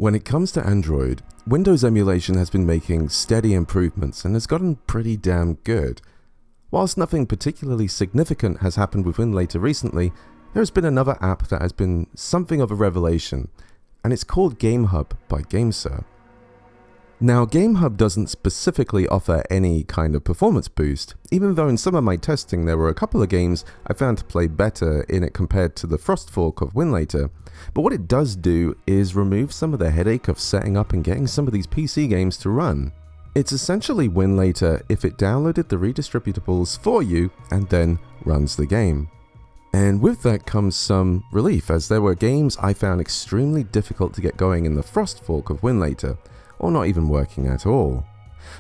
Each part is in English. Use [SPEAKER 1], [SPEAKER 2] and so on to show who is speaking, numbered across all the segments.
[SPEAKER 1] When it comes to Android, Windows emulation has been making steady improvements and has gotten pretty damn good. Whilst nothing particularly significant has happened with Winlator recently, there has been another app that has been something of a revelation, and it's called GameHub by GameSir. Now, GameHub doesn't specifically offer any kind of performance boost, even though in some of my testing there were a couple of games I found to play better in it compared to the Frost fork of Winlator, but what it does do is remove some of the headache of setting up and getting some of these PC games to run. It's essentially Winlator if it downloaded the redistributables for you and then runs the game. And with that comes some relief, as there were games I found extremely difficult to get going in the Frost fork of Winlator, or not even working at all.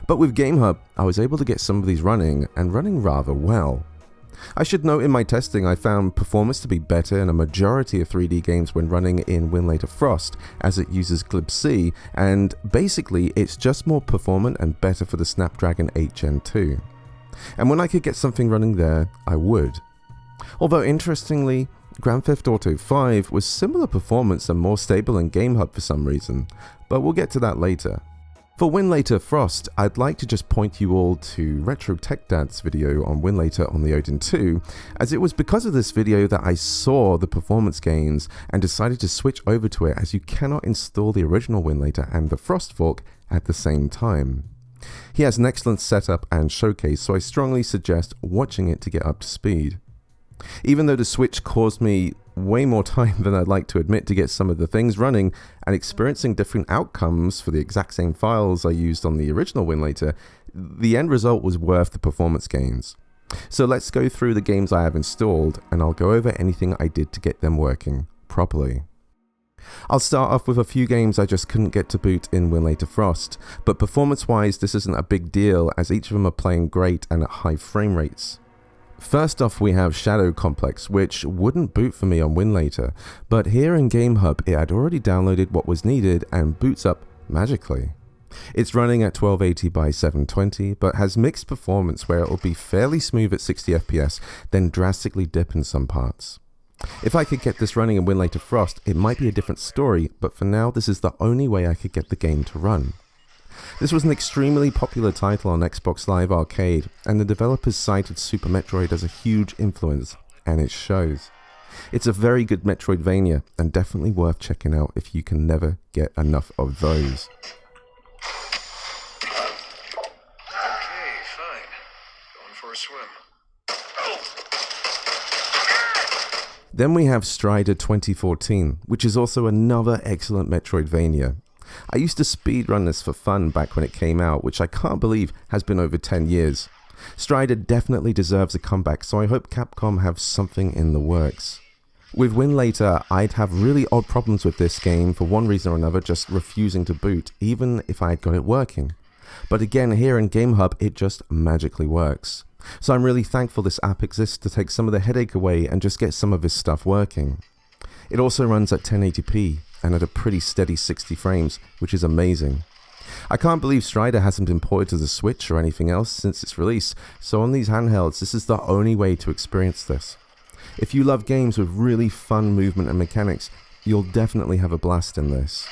[SPEAKER 1] But with GameHub, I was able to get some of these running, and running rather well. I should note in my testing I found performance to be better in a majority of 3D games when running in Winlator Frost, as it uses glibc, and basically it's just more performant and better for the Snapdragon 8 Gen 2. And when I could get something running there, I would. Although interestingly, Grand Theft Auto V was similar performance and more stable in GameHub for some reason, but we'll get to that later. For Winlator Frost, I'd like to just point you all to RetroTechDad's video on Winlator on the Odin 2, as it was because of this video that I saw the performance gains and decided to switch over to it, as you cannot install the original Winlator and the Frost fork at the same time. He has an excellent setup and showcase, so I strongly suggest watching it to get up to speed. Even though the switch caused me way more time than I'd like to admit to get some of the things running and experiencing different outcomes for the exact same files I used on the original Winlator, the end result was worth the performance gains. So let's go through the games I have installed, and I'll go over anything I did to get them working properly. I'll start off with a few games I just couldn't get to boot in Winlator Frost, but performance wise this isn't a big deal, as each of them are playing great and at high frame rates. First off, we have Shadow Complex, which wouldn't boot for me on Winlator, but here in GameHub it had already downloaded what was needed and boots up magically. It's running at 1280 by 720, but has mixed performance where it will be fairly smooth at 60 FPS, then drastically dip in some parts. If I could get this running in Winlator Frost, it might be a different story, but for now this is the only way I could get the game to run. This was an extremely popular title on Xbox Live Arcade, and the developers cited Super Metroid as a huge influence, and it shows. It's a very good Metroidvania, and definitely worth checking out if you can never get enough of those.
[SPEAKER 2] Okay, fine. Going for a swim.
[SPEAKER 1] Then we have Strider 2014, which is also another excellent Metroidvania. I used to speedrun this for fun back when it came out, which I can't believe has been over 10 years. Strider definitely deserves a comeback, so I hope Capcom have something in the works. With Winlator, I'd have really odd problems with this game for one reason or another, just refusing to boot, even if I had got it working. But again, here in GameHub, it just magically works. So I'm really thankful this app exists to take some of the headache away and just get some of this stuff working. It also runs at 1080p and at a pretty steady 60 frames, which is amazing. I can't believe Strider hasn't been ported to the Switch or anything else since its release, so on these handhelds this is the only way to experience this. If you love games with really fun movement and mechanics, you'll definitely have a blast in this.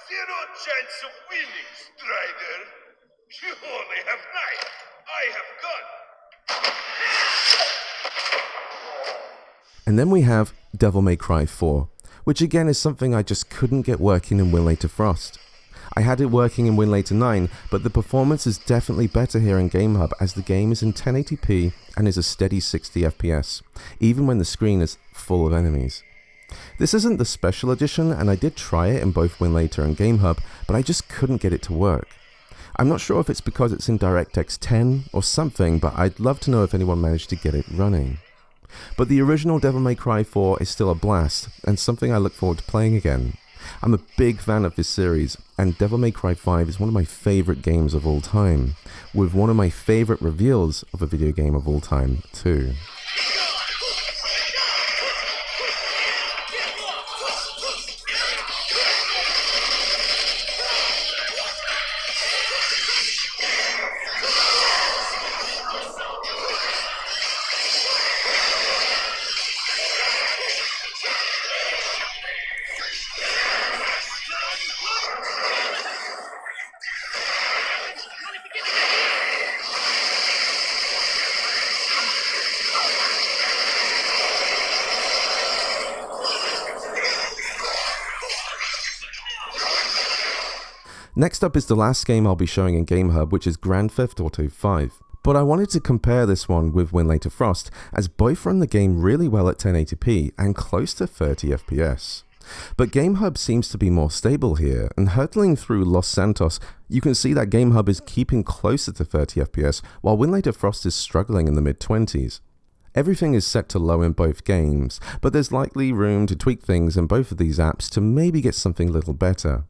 [SPEAKER 2] Zero chance of winning, Strider. You only have knife. I have gun.
[SPEAKER 1] And then we have Devil May Cry 4, which again is something I just couldn't get working in Winlator Frost. I had it working in Winlator 9, but the performance is definitely better here in GameHub, as the game is in 1080p and is a steady 60 FPS, even when the screen is full of enemies. This isn't the special edition, and I did try it in both Winlator and GameHub, but I just couldn't get it to work. I'm not sure if it's because it's in DirectX 10 or something, but I'd love to know if anyone managed to get it running. But the original Devil May Cry 4 is still a blast, and something I look forward to playing again. I'm a big fan of this series, and Devil May Cry 5 is one of my favourite games of all time, with one of my favourite reveals of a video game of all time too. Next up is the last game I'll be showing in GameHub, which is Grand Theft Auto 5. But I wanted to compare this one with Winlator Frost, as both run the game really well at 1080p and close to 30 FPS. But GameHub seems to be more stable here, and hurtling through Los Santos, you can see that GameHub is keeping closer to 30 FPS, while Winlator Frost is struggling in the mid-20s. Everything is set to low in both games, but there's likely room to tweak things in both of these apps to maybe get something a little better.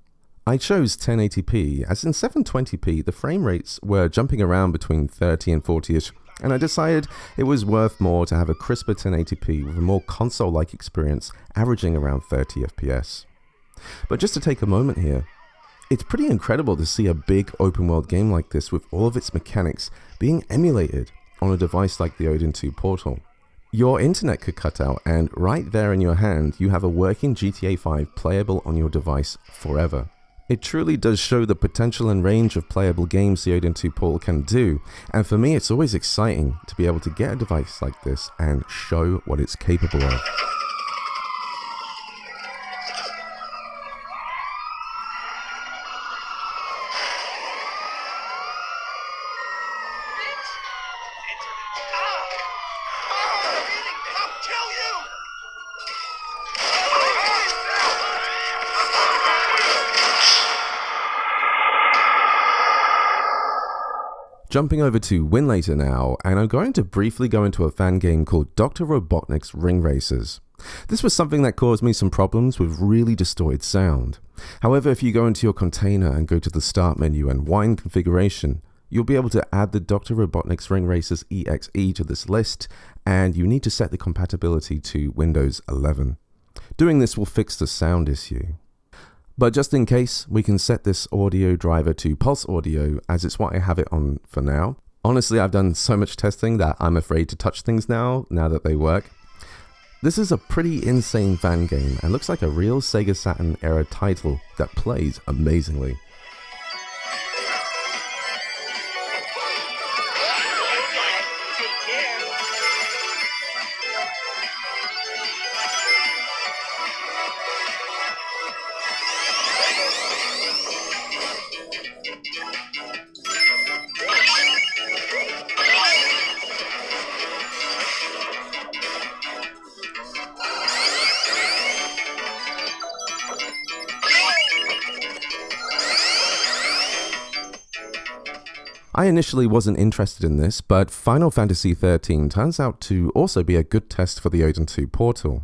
[SPEAKER 1] I chose 1080p, as in 720p the frame rates were jumping around between 30 and 40ish, and I decided it was worth more to have a crisper 1080p with a more console-like experience averaging around 30 FPS. But just to take a moment here, it's pretty incredible to see a big open world game like this with all of its mechanics being emulated on a device like the Odin2 Portal. Your internet could cut out, and right there in your hand you have a working GTA 5 playable on your device forever. It truly does show the potential and range of playable games the Odin2 Portal can do, and for me it's always exciting to be able to get a device like this and show what it's capable of. Jumping over to Winlator now, and I'm going to briefly go into a fan game called Dr. Robotnik's Ring Racers. This was something that caused me some problems with really distorted sound. However, if you go into your container and go to the start menu and wind configuration, you'll be able to add the Dr. Robotnik's Ring Racers EXE to this list, and you need to set the compatibility to Windows 11. Doing this will fix the sound issue. But just in case, we can set this audio driver to Pulse Audio, as it's what I have it on for now. Honestly, I've done so much testing that I'm afraid to touch things now that they work. This is a pretty insane fan game and looks like a real Sega Saturn era title that plays amazingly. I initially wasn't interested in this, but Final Fantasy XIII turns out to also be a good test for the Odin2 Portal.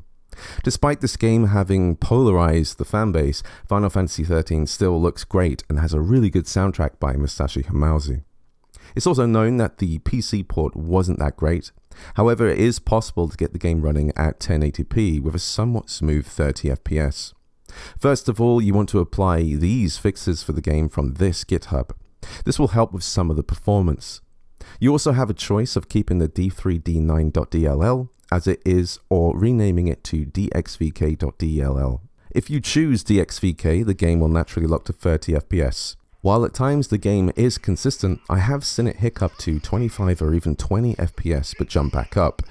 [SPEAKER 1] Despite this game having polarized the fanbase, Final Fantasy XIII still looks great and has a really good soundtrack by Masashi Hamauzu. It's also known that the PC port wasn't that great. However, it is possible to get the game running at 1080p with a somewhat smooth 30 FPS. First of all, you want to apply these fixes for the game from this GitHub. This will help with some of the performance. You also have a choice of keeping the d3d9.dll as it is, or renaming it to dxvk.dll. If you choose dxvk, the game will naturally lock to 30 FPS. While at times the game is consistent, I have seen it hiccup to 25 or even 20 FPS but jump back up.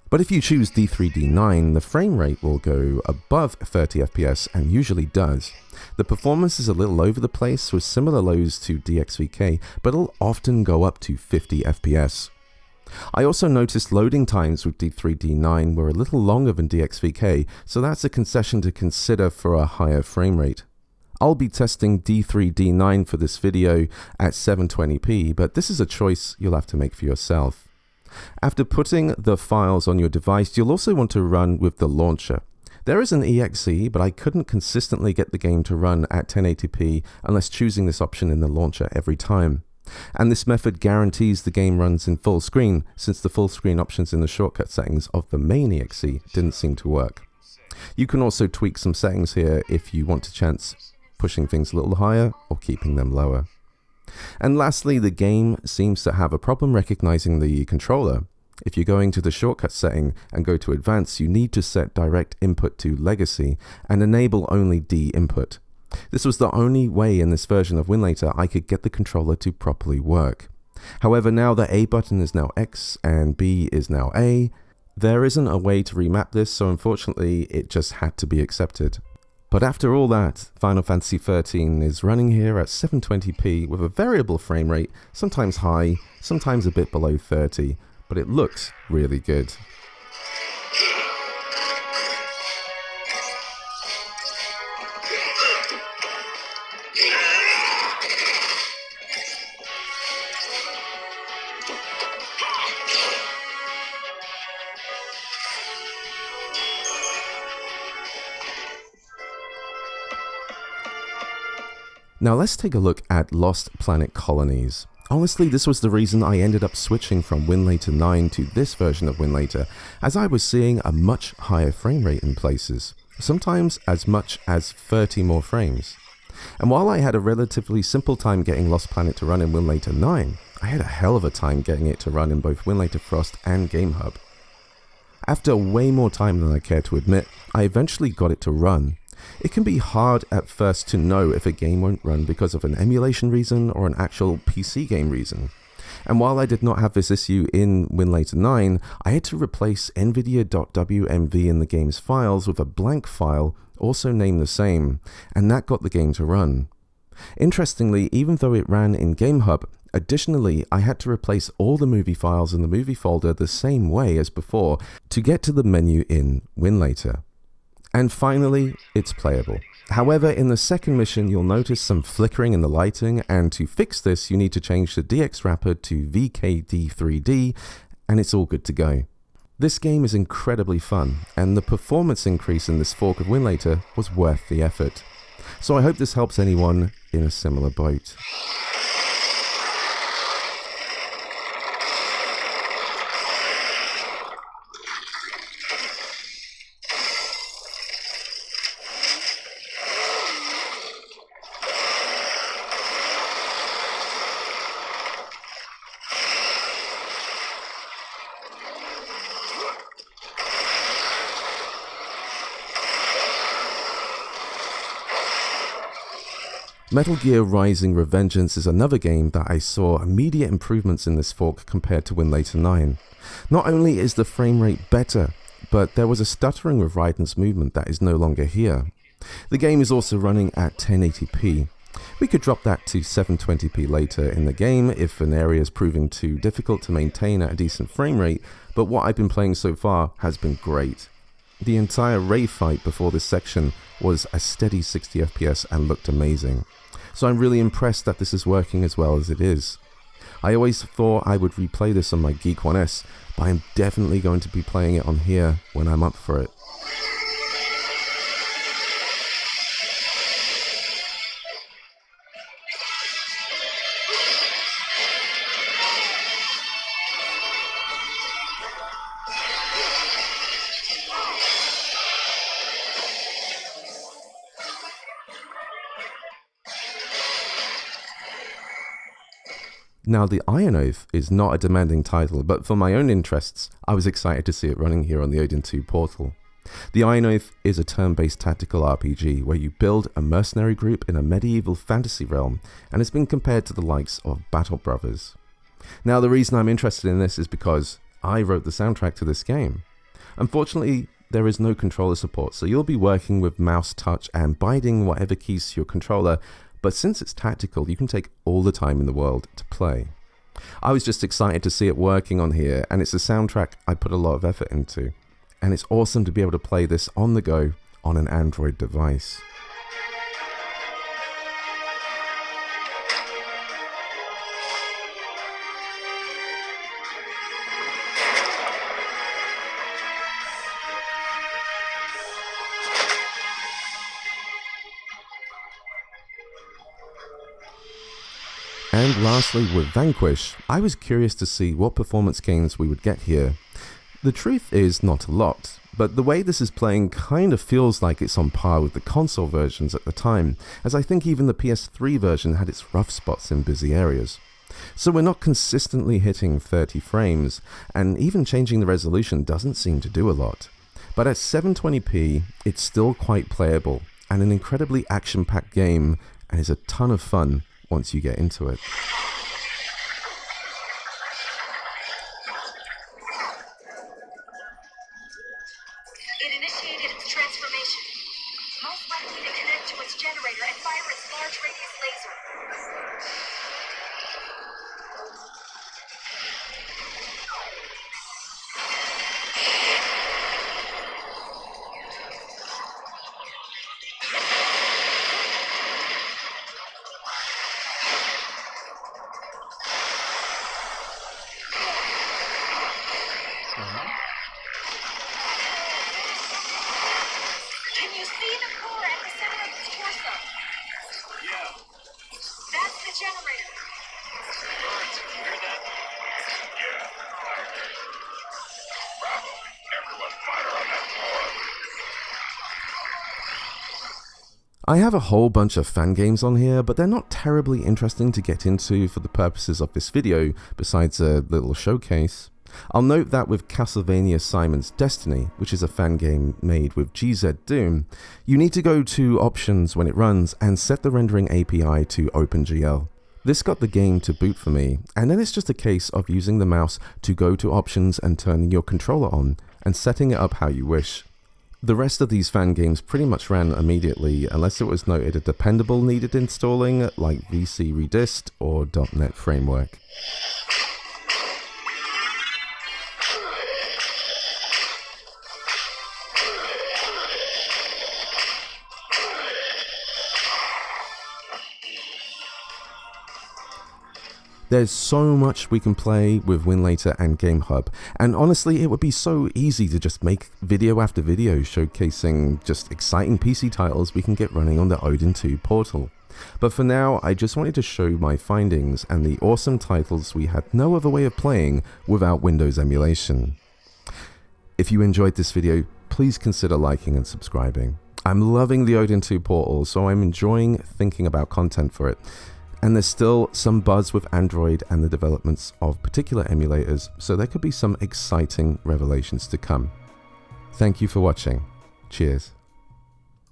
[SPEAKER 1] But if you choose D3D9, the frame rate will go above 30 FPS and usually does. The performance is a little over the place with similar lows to DXVK, but it'll often go up to 50 FPS. I also noticed loading times with D3D9 were a little longer than DXVK, so that's a concession to consider for a higher frame rate. I'll be testing D3D9 for this video at 720p, but this is a choice you'll have to make for yourself. After putting the files on your device, you'll also want to run with the launcher. There is an EXE, but I couldn't consistently get the game to run at 1080p unless choosing this option in the launcher every time. And this method guarantees the game runs in full screen, since the full screen options in the shortcut settings of the main EXE didn't seem to work. You can also tweak some settings here if you want to chance pushing things a little higher or keeping them lower. And lastly, the game seems to have a problem recognizing the controller. If you're going to the shortcut setting and go to advanced, you need to set direct input to legacy and enable only D input. This was the only way in this version of Winlator I could get the controller to properly work. However, now the A button is now X and B is now A, there isn't a way to remap this, so unfortunately it just had to be accepted. But after all that, Final Fantasy XIII is running here at 720p with a variable frame rate, sometimes high, sometimes a bit below 30, but it looks really good. Now let's take a look at Lost Planet Colonies. Honestly, this was the reason I ended up switching from Winlator IX to this version of Winlator, as I was seeing a much higher frame rate in places, sometimes as much as 30 more frames. And while I had a relatively simple time getting Lost Planet to run in Winlator IX, I had a hell of a time getting it to run in both Winlator Frost and GameHub. After way more time than I care to admit, I eventually got it to run. It can be hard at first to know if a game won't run because of an emulation reason or an actual PC game reason. And while I did not have this issue in Winlator IX, I had to replace nvidia.wmv in the game's files with a blank file, also named the same, and that got the game to run. Interestingly, even though it ran in GameHub, additionally I had to replace all the movie files in the movie folder the same way as before to get to the menu in Winlator. And finally, it's playable. However, in the second mission you'll notice some flickering in the lighting, and to fix this you need to change the DX wrapper to VKD3D, and it's all good to go. This game is incredibly fun, and the performance increase in this fork of Winlator was worth the effort. So I hope this helps anyone in a similar boat. Metal Gear Rising: Revengeance is another game that I saw immediate improvements in this fork compared to Winlator IX. Not only is the frame rate better, but there was a stuttering with Raiden's movement that is no longer here. The game is also running at 1080p. We could drop that to 720p later in the game if an area is proving too difficult to maintain at a decent frame rate, but what I've been playing so far has been great. The entire rave fight before this section was a steady 60 FPS and looked amazing. So I'm really impressed that this is working as well as it is. I always thought I would replay this on my Geek 1S, but I'm definitely going to be playing it on here when I'm up for it. Now, the Iron Oath is not a demanding title, but for my own interests, I was excited to see it running here on the Odin2 Portal. The Iron Oath is a turn-based tactical RPG where you build a mercenary group in a medieval fantasy realm, and it's been compared to the likes of Battle Brothers. Now, the reason I'm interested in this is because I wrote the soundtrack to this game. Unfortunately, there is no controller support, so you'll be working with mouse touch and binding whatever keys to your controller, but since it's tactical, you can take all the time in the world to play. I was just excited to see it working on here, and it's a soundtrack I put a lot of effort into. And it's awesome to be able to play this on the go on an Android device. And lastly, with Vanquish, I was curious to see what performance gains we would get here. The truth is not a lot, but the way this is playing kind of feels like it's on par with the console versions at the time, as I think even the PS3 version had its rough spots in busy areas. So we're not consistently hitting 30 frames, and even changing the resolution doesn't seem to do a lot. But at 720p, it's still quite playable, and an incredibly action-packed game, and is a ton of fun once you get into it.
[SPEAKER 3] It initiated its transformation, most likely to connect to its generator and fire its large radius laser. Can you see the core at the center of its torso?
[SPEAKER 2] Yeah.
[SPEAKER 3] That's the generator.
[SPEAKER 2] Birds, you hear that? Yeah. Bravo. Everyone fire on that floor.
[SPEAKER 1] I have a whole bunch of fan games on here, but they're not terribly interesting to get into for the purposes of this video, besides a little showcase. I'll note that with Castlevania Simon's Destiny, which is a fan game made with GZDoom, you need to go to Options when it runs and set the rendering API to OpenGL. This got the game to boot for me, and then it's just a case of using the mouse to go to Options and turning your controller on, and setting it up how you wish. The rest of these fan games pretty much ran immediately, unless it was noted a dependable needed installing, like VC Redist or .NET Framework. There's so much we can play with Winlator and GameHub, and honestly it would be so easy to just make video after video showcasing just exciting PC titles we can get running on the Odin2 Portal. But for now, I just wanted to show my findings and the awesome titles we had no other way of playing without Windows emulation. If you enjoyed this video, please consider liking and subscribing. I'm loving the Odin2 Portal, so I'm enjoying thinking about content for it. And there's still some buzz with Android and the developments of particular emulators, so there could be some exciting revelations to come. Thank you for watching. Cheers.